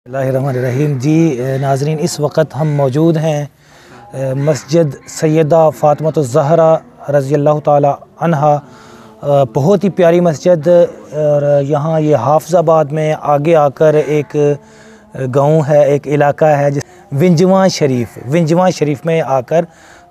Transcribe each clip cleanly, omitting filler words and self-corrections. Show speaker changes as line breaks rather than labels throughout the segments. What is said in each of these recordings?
बिस्मिल्लाहिर्रहमानिर्रहीम जी। नाज़रीन, इस वक्त हम मौजूद हैं मस्जिद सैयदा फ़ातिमा-तुज़-ज़हरा रज़ियल्लाहु ताला अन्हा। बहुत ही प्यारी मस्जिद। और यहाँ ये हाफ़िज़ाबाद में आगे आकर एक गांव है, एक इलाका है जिस विंजवां शरीफ में आकर,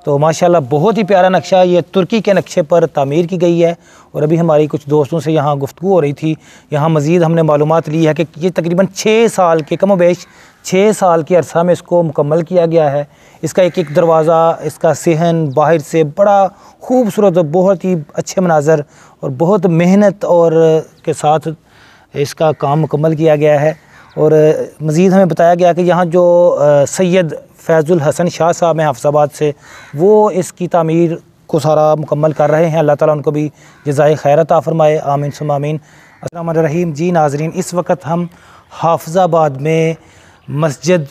तो माशाल्लाह बहुत ही प्यारा नक्शा। ये तुर्की के नक्शे पर तामीर की गई है। और अभी हमारी कुछ दोस्तों से यहाँ गुफ्तगू हो रही थी। यहाँ मज़ीद हमने मालूमात ली है कि ये तकरीबन 6 साल के कमोबेश 6 साल के अरसा में इसको मुकम्मल किया गया है। इसका एक एक दरवाज़ा, इसका सहन बाहर से बड़ा खूबसूरत, बहुत ही अच्छे मनाज़र और बहुत मेहनत और के साथ इसका काम मुकम्मल किया गया है। और मज़ीद हमें बताया गया कि यहाँ जो सैयद फैज़ुल हसन शाह साहब हैं हाफ़िज़ाबाद से, वो इसकी तामीर को सारा मुकम्मल कर रहे हैं। अल्लाह ताला उनको भी जज़ाए खैर अता फ़रमाए, आमीन सुम्मा आमीन। अस्सलामु अलैकुम जी। नाज़रीन, इस वक्त हम हाफ़िज़ाबाद में मस्जिद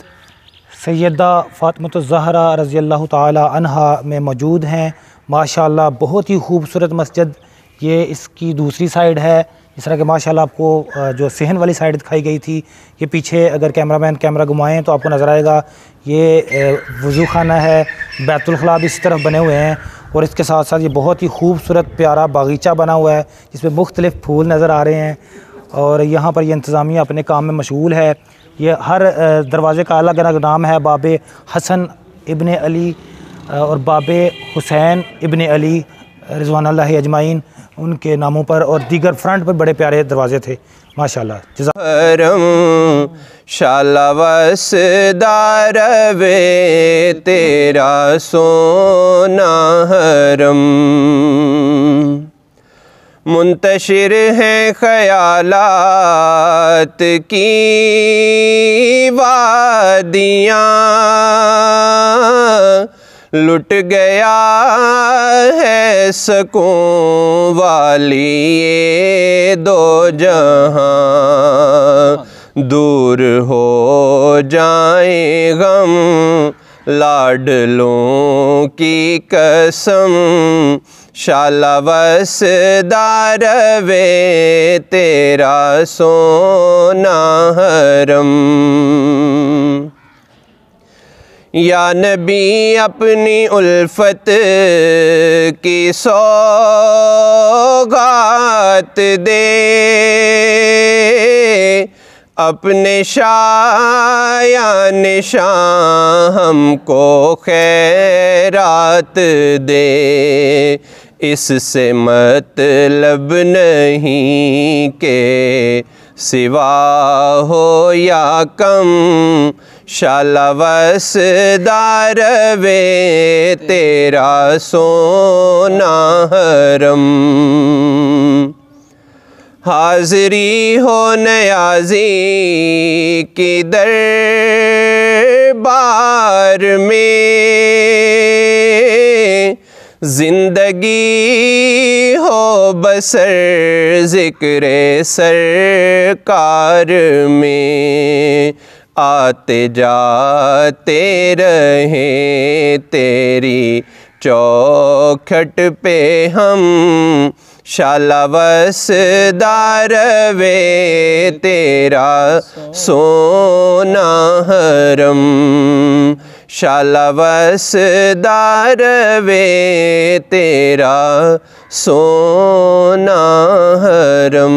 सैयदा फ़ातिमा-तुज़-ज़हरा रज़ियल्लाहु ताला अन्हा में मौजूद हैं। माशाअल्लाह बहुत ही खूबसूरत मस्जिद। ये इसकी दूसरी साइड है। इस तरह के माशाल्लाह आपको जो सहन वाली साइड दिखाई गई थी, ये पीछे अगर कैमरामैन कैमरा घुमाएं तो आपको नज़र आएगा। ये वज़ू खाना है, बैतुल ख़ला भी इस तरफ बने हुए हैं। और इसके साथ साथ ये बहुत ही खूबसूरत प्यारा बागीचा बना हुआ है जिसमें मुख्तलिफ़ फूल नज़र आ रहे हैं। और यहाँ पर ये इंतज़ामिया अपने काम में मशगूल है। ये हर दरवाज़े का अलग अलग नाम है। बाबे हसन इब्ने अली और बाबे हुसैन इब्ने अली रिज़वानुल्लाहि अजमाइन, उनके नामों पर। और दीगर फ्रंट पर बड़े प्यारे दरवाजे थे माशाल्लाह।
शाला वसदार वे तेरा सोना हरम, मुंतशिर हैं ख़यालात की वादियाँ, लुट गया है सकून वाली ये दो जहां, दूर हो जाए गम लाडलों की कसम, शाला वसदार वे तेरा सोना हरम। या नबी अपनी उल्फत की सौगात दे, अपने शायान शाह हमको खैरात दे, इससे मतलब नहीं के सिवा हो या कम, शाला वसदार वे तेरा सोना हरम। हाज़री हो नयाज़ी की दरबार में, ज़िंदगी हो बसर ज़िक्रे सरकार में, आते जाते रहे तेरी चौखट पे हम, शाला वसदार वे तेरा सोना हरम, शाला वसदार वे तेरा सोना हरम।